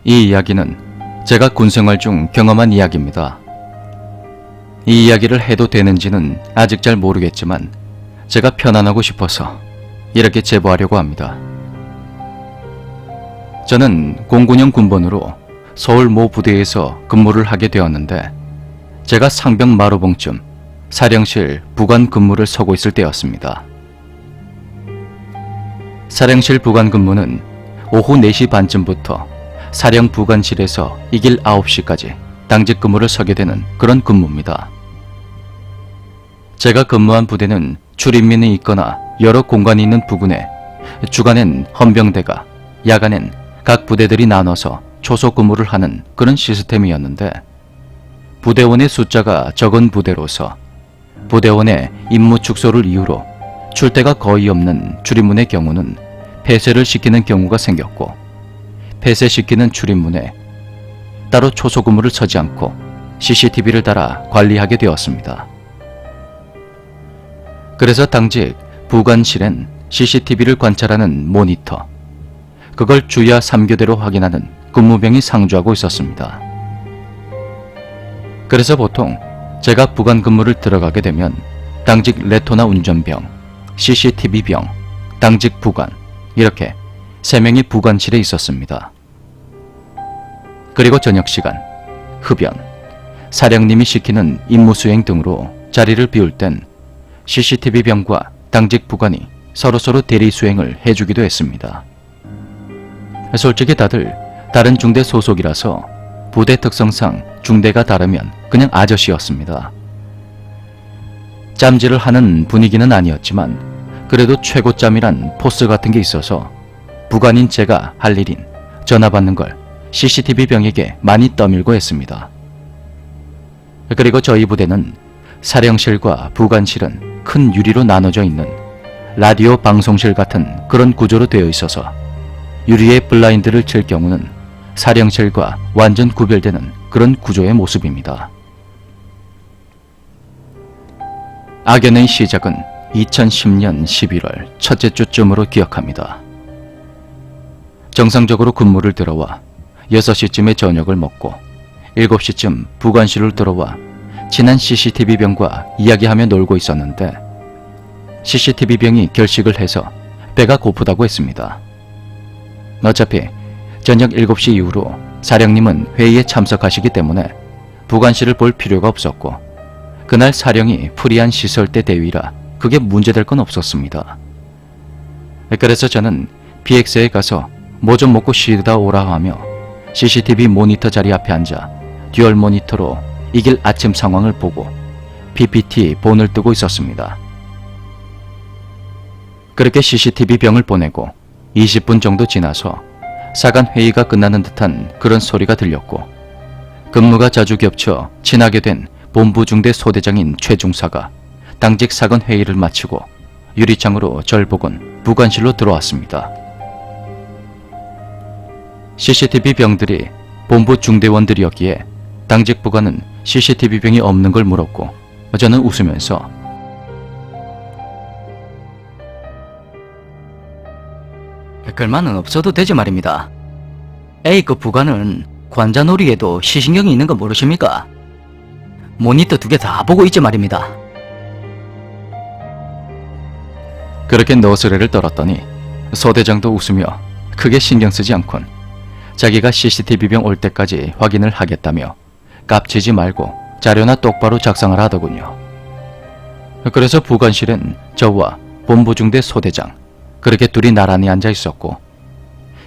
이 이야기는 제가 군생활 중 경험한 이야기입니다. 이 이야기를 해도 되는지는 아직 잘 모르겠지만 제가 편안하고 싶어서 이렇게 제보하려고 합니다. 저는 09년 군번으로 서울 모 부대에서 근무를 하게 되었는데 제가 상병 마루봉쯤 사령실 부관 근무를 서고 있을 때였습니다. 사령실 부관 근무는 오후 4시 반쯤부터 사령 부관실에서 이 길 9시까지 당직 근무를 서게 되는 그런 근무입니다. 제가 근무한 부대는 출입민이 있거나 여러 공간이 있는 부근에 주간엔 헌병대가, 야간엔 각 부대들이 나눠서 초소 근무를 하는 그런 시스템이었는데 부대원의 숫자가 적은 부대로서 부대원의 임무 축소를 이유로 출대가 거의 없는 출입문의 경우는 폐쇄를 시키는 경우가 생겼고 폐쇄시키는 출입문에 따로 초소 근무를 서지 않고 CCTV를 달아 관리하게 되었습니다. 그래서 당직 부관실엔 CCTV를 관찰하는 모니터, 그걸 주야 3교대로 확인하는 근무병이 상주하고 있었습니다. 그래서 보통 제가 부관 근무를 들어가게 되면 당직 레토나 운전병, CCTV병, 당직 부관 이렇게 3명이 부관실에 있었습니다. 그리고 저녁시간, 흡연, 사령님이 시키는 임무수행 등으로 자리를 비울 땐 CCTV병과 당직 부관이 서로서로 대리수행을 해주기도 했습니다. 솔직히 다들 다른 중대 소속이라서 부대 특성상 중대가 다르면 그냥 아저씨였습니다. 짬질을 하는 분위기는 아니었지만 그래도 최고짬이란 포스 같은 게 있어서 부관인 제가 할 일인 전화 받는 걸 CCTV 병에게 많이 떠밀고 했습니다. 그리고 저희 부대는 사령실과 부관실은 큰 유리로 나눠져 있는 라디오 방송실 같은 그런 구조로 되어 있어서 유리에 블라인드를 칠 경우는 사령실과 완전 구별되는 그런 구조의 모습입니다. 악연의 시작은 2010년 11월 첫째 주쯤으로 기억합니다. 정상적으로 근무를 들어와 6시쯤에 저녁을 먹고 7시쯤 부관실을 들어와 친한 CCTV병과 이야기하며 놀고 있었는데 CCTV병이 결식을 해서 배가 고프다고 했습니다. 어차피 저녁 7시 이후로 사령님은 회의에 참석하시기 때문에 부관실을 볼 필요가 없었고 그날 사령이 프리한 시설대 대위라 그게 문제될 건 없었습니다. 그래서 저는 PX에 가서 뭐 좀 먹고 쉬다 오라 하며 CCTV 모니터 자리 앞에 앉아 듀얼 모니터로 이 길 아침 상황을 보고 PPT 본을 뜨고 있었습니다. 그렇게 CCTV 병을 보내고 20분 정도 지나서 사간 회의가 끝나는 듯한 그런 소리가 들렸고 근무가 자주 겹쳐 친하게 된 본부 중대 소대장인 최중사가 당직 사건 회의를 마치고 유리창으로 절 보곤 부관실로 들어왔습니다. CCTV 병들이 본부 중대원들이었기에 당직 부관은 CCTV 병이 없는 걸 물었고 저는 웃으면서 글만은 없어도 되지 말입니다. A급 부관은 관자놀이에도 시신경이 있는 거 모르십니까? 모니터 2개 다 보고 있지 말입니다. 그렇게 너스레를 떨었더니 소대장도 웃으며 크게 신경 쓰지 않곤 자기가 CCTV병 올 때까지 확인을 하겠다며 깝치지 말고 자료나 똑바로 작성하라 하더군요. 그래서 부관실엔 저와 본부중대 소대장 그렇게 둘이 나란히 앉아 있었고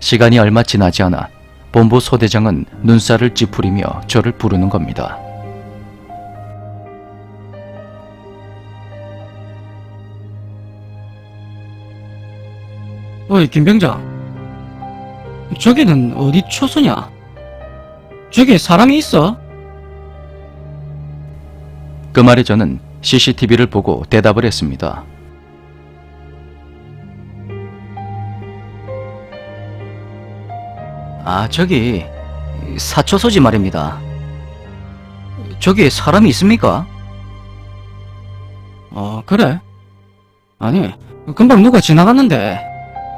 시간이 얼마 지나지 않아 본부 소대장은 눈살을 찌푸리며 저를 부르는 겁니다. 어이 김병장, 저기는 어디 초소냐? 저기 사람이 있어? 그 말에 저는 CCTV를 보고 대답을 했습니다. 저기 사초소지 말입니다. 저기 사람이 있습니까? 그래? 아니, 금방 누가 지나갔는데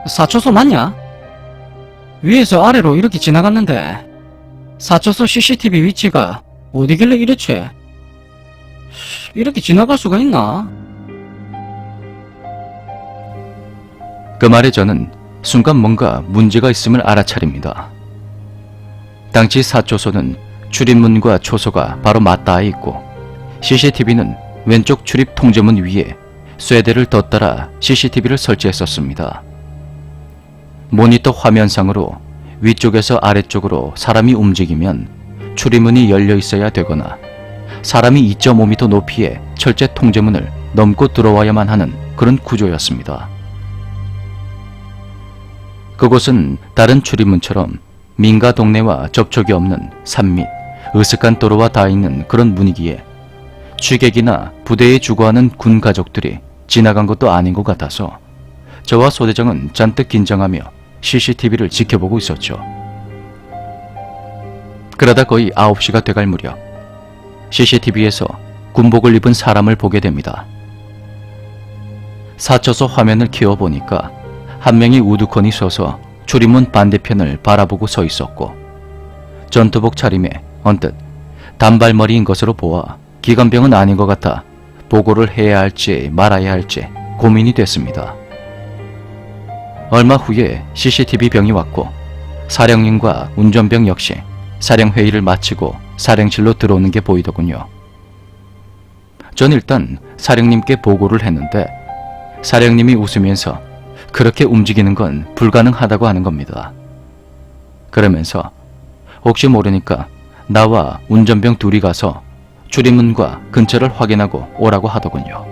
사초소 맞냐? 위에서 아래로 이렇게 지나갔는데 사초소 CCTV 위치가 어디길래 이렇지? 이렇게 지나갈 수가 있나? 그 말에 저는 순간 뭔가 문제가 있음을 알아차립니다. 당시 사초소는 출입문과 초소가 바로 맞닿아 있고 CCTV는 왼쪽 출입 통제문 위에 쇠대를 덧달아 CCTV를 설치했었습니다. 모니터 화면상으로 위쪽에서 아래쪽으로 사람이 움직이면 출입문이 열려 있어야 되거나 사람이 2.5m 높이의 철제 통제문을 넘고 들어와야만 하는 그런 구조였습니다. 그곳은 다른 출입문처럼 민가 동네와 접촉이 없는 산 및 으슥한 도로와 닿아 있는 그런 분위기에 취객이나 부대에 주거하는 군 가족들이 지나간 것도 아닌 것 같아서 저와 소대장은 잔뜩 긴장하며 CCTV를 지켜보고 있었죠. 그러다 거의 9시가 돼갈 무렵 CCTV에서 군복을 입은 사람을 보게 됩니다. 사초소 화면을 키워보니까 한 명이 우두커니 서서 출입문 반대편을 바라보고 서 있었고 전투복 차림에 언뜻 단발머리인 것으로 보아 기관병은 아닌 것 같아 보고를 해야 할지 말아야 할지 고민이 됐습니다. 얼마 후에 CCTV 병이 왔고 사령님과 운전병 역시 사령회의를 마치고 사령실로 들어오는 게 보이더군요. 전 일단 사령님께 보고를 했는데 사령님이 웃으면서 그렇게 움직이는 건 불가능하다고 하는 겁니다. 그러면서 혹시 모르니까 나와 운전병 둘이 가서 출입문과 근처를 확인하고 오라고 하더군요.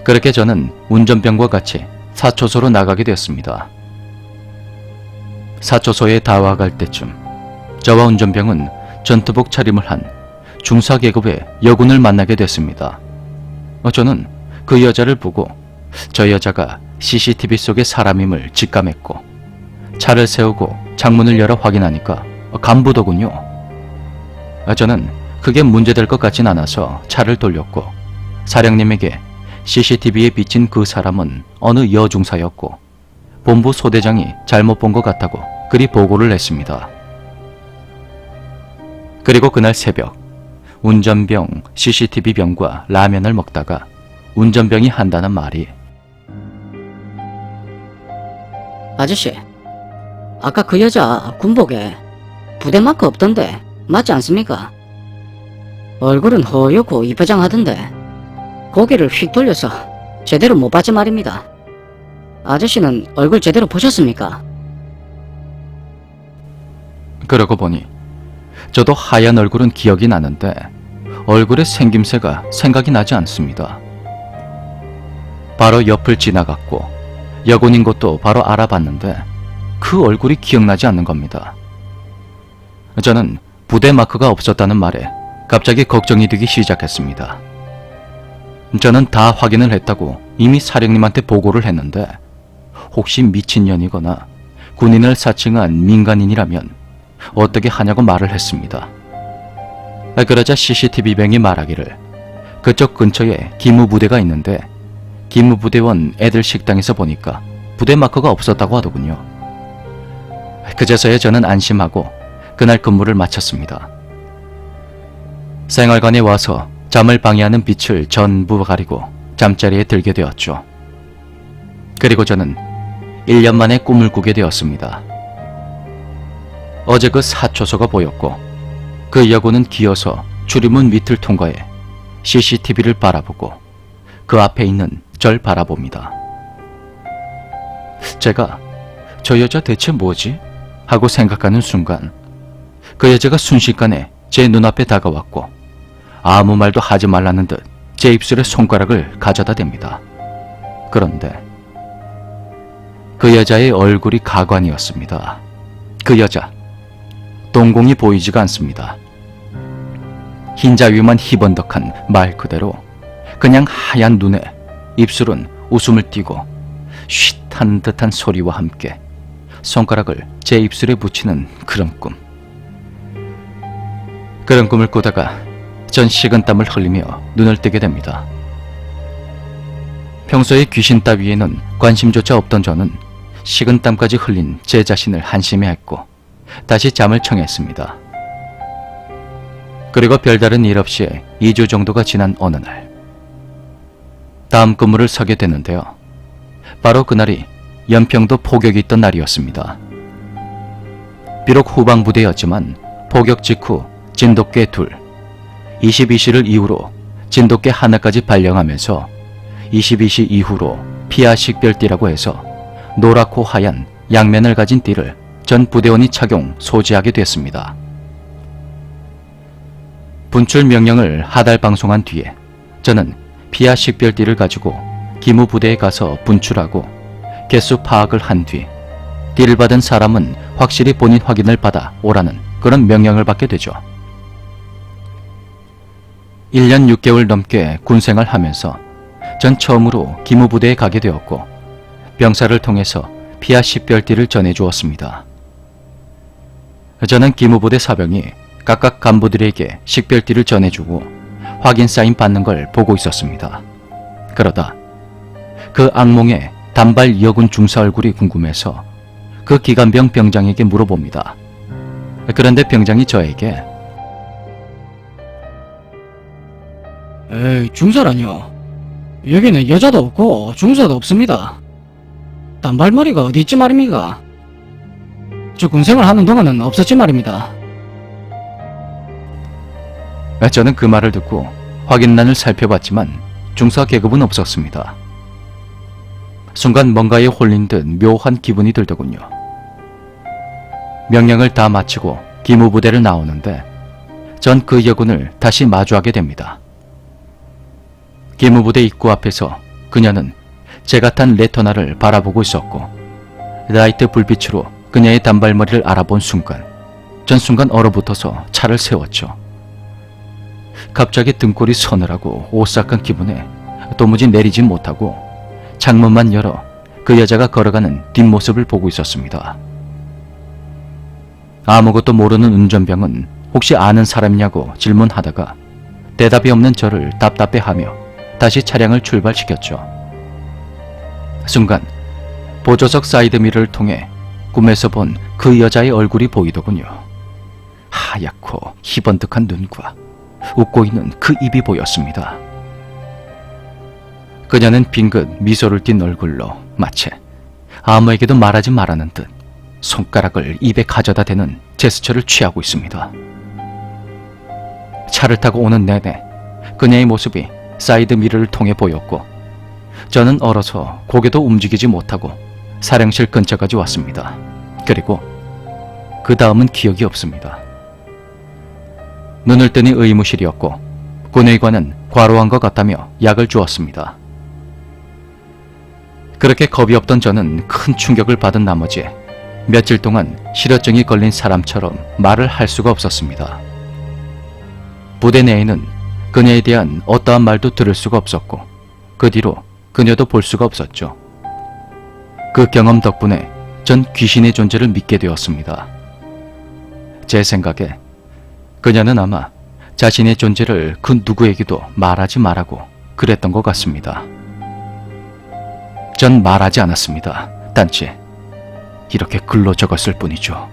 그렇게 저는 운전병과 같이 사초소로 나가게 되었습니다. 사초소에 다와갈 때쯤 저와 운전병은 전투복 차림을 한 중사 계급의 여군을 만나게 됐습니다. 저는 그 여자를 보고 저 여자가 CCTV 속의 사람임을 직감했고 차를 세우고 창문을 열어 확인하니까 간부더군요. 저는 그게 문제될 것 같진 않아서 차를 돌렸고 사령님에게 CCTV에 비친 그 사람은 어느 여중사였고 본부 소대장이 잘못 본 것 같다고 그리 보고를 했습니다. 그리고 그날 새벽 운전병, CCTV 병과 라면을 먹다가 운전병이 한다는 말이 아저씨, 아까 그 여자 군복에 부대 마크 없던데 맞지 않습니까? 얼굴은 허옇고 이뻐장하던데 고개를 휙 돌려서 제대로 못 봤지 말입니다. 아저씨는 얼굴 제대로 보셨습니까? 그러고 보니 저도 하얀 얼굴은 기억이 나는데 얼굴의 생김새가 생각이 나지 않습니다. 바로 옆을 지나갔고 여군인 것도 바로 알아봤는데 그 얼굴이 기억나지 않는 겁니다. 저는 부대 마크가 없었다는 말에 갑자기 걱정이 되기 시작했습니다. 저는 다 확인을 했다고 이미 사령님한테 보고를 했는데 혹시 미친년이거나 군인을 사칭한 민간인이라면 어떻게 하냐고 말을 했습니다. 그러자 CCTV 병이 말하기를 그쪽 근처에 기무부대가 있는데 기무부대원 애들 식당에서 보니까 부대 마크가 없었다고 하더군요. 그제서야 저는 안심하고 그날 근무를 마쳤습니다. 생활관에 와서 잠을 방해하는 빛을 전부 가리고 잠자리에 들게 되었죠. 그리고 저는 1년 만에 꿈을 꾸게 되었습니다. 어제 그 사초소가 보였고 그 여군은 기어서 출입문 밑을 통과해 CCTV를 바라보고 그 앞에 있는 절 바라봅니다. 제가 저 여자 대체 뭐지? 하고 생각하는 순간 그 여자가 순식간에 제 눈앞에 다가왔고 아무 말도 하지 말라는 듯 제 입술에 손가락을 가져다 댑니다. 그런데 그 여자의 얼굴이 가관이었습니다. 그 여자 동공이 보이지가 않습니다. 흰자 위만 희번덕한 말 그대로 그냥 하얀 눈에 입술은 웃음을 띠고 쉿한 듯한 소리와 함께 손가락을 제 입술에 붙이는 그런 꿈. 그런 꿈을 꾸다가 전 식은땀을 흘리며 눈을 뜨게 됩니다. 평소에 귀신 따위에는 관심조차 없던 저는 식은땀까지 흘린 제 자신을 한심해했고 다시 잠을 청했습니다. 그리고 별다른 일 없이 2주 정도가 지난 어느 날 다음 근무를 서게 되는데요. 바로 그날이 연평도 포격이 있던 날이었습니다. 비록 후방부대였지만 포격 직후 진돗개 둘, 22시를 이후로 진돗개 하나까지 발령하면서 22시 이후로 피아 식별띠라고 해서 노랗고 하얀 양면을 가진 띠를 전 부대원이 착용 소지하게 됐습니다. 분출 명령을 하달 방송한 뒤에 저는 피아 식별띠를 가지고 기무부대에 가서 분출하고 개수 파악을 한 뒤 띠를 받은 사람은 확실히 본인 확인을 받아 오라는 그런 명령을 받게 되죠. 1년 6개월 넘게 군생활 하면서 전 처음으로 기무부대에 가게 되었고 병사를 통해서 피아 식별띠를 전해주었습니다. 저는 기무부대 사병이 각각 간부들에게 식별띠를 전해주고 확인 사인 받는 걸 보고 있었습니다. 그러다 그 악몽의 단발 여군 중사 얼굴이 궁금해서 그 기관병 병장에게 물어봅니다. 그런데 병장이 저에게 에이, 중사라뇨. 여기는 여자도 없고 중사도 없습니다. 단발머리가 어디 있지 말입니까? 저 군생활 하는 동안은 없었지 말입니다. 저는 그 말을 듣고 확인란을 살펴봤지만 중사 계급은 없었습니다. 순간 뭔가에 홀린 듯 묘한 기분이 들더군요. 명령을 다 마치고 기무부대를 나오는데 전 그 여군을 다시 마주하게 됩니다. 기무부대 입구 앞에서 그녀는 제가 탄 레터나를 바라보고 있었고 라이트 불빛으로 그녀의 단발머리를 알아본 순간 전 순간 얼어붙어서 차를 세웠죠. 갑자기 등골이 서늘하고 오싹한 기분에 도무지 내리진 못하고 창문만 열어 그 여자가 걸어가는 뒷모습을 보고 있었습니다. 아무것도 모르는 운전병은 혹시 아는 사람이냐고 질문하다가 대답이 없는 저를 답답해하며 다시 차량을 출발시켰죠. 순간 보조석 사이드미러를 통해 꿈에서 본 그 여자의 얼굴이 보이더군요. 하얗고 희번득한 눈과 웃고 있는 그 입이 보였습니다. 그녀는 빙긋 미소를 띤 얼굴로 마치 아무에게도 말하지 말라는 듯 손가락을 입에 가져다 대는 제스처를 취하고 있습니다. 차를 타고 오는 내내 그녀의 모습이 사이드 미러를 통해 보였고 저는 얼어서 고개도 움직이지 못하고 사령실 근처까지 왔습니다. 그리고 그 다음은 기억이 없습니다. 눈을 뜨니 의무실이었고 군의관은 과로한 것 같다며 약을 주었습니다. 그렇게 겁이 없던 저는 큰 충격을 받은 나머지 며칠 동안 실어증이 걸린 사람처럼 말을 할 수가 없었습니다. 부대 내에는 그녀에 대한 어떠한 말도 들을 수가 없었고 그 뒤로 그녀도 볼 수가 없었죠. 그 경험 덕분에 전 귀신의 존재를 믿게 되었습니다. 제 생각에 그녀는 아마 자신의 존재를 그 누구에게도 말하지 말라고 그랬던 것 같습니다. 전 말하지 않았습니다. 단지 이렇게 글로 적었을 뿐이죠.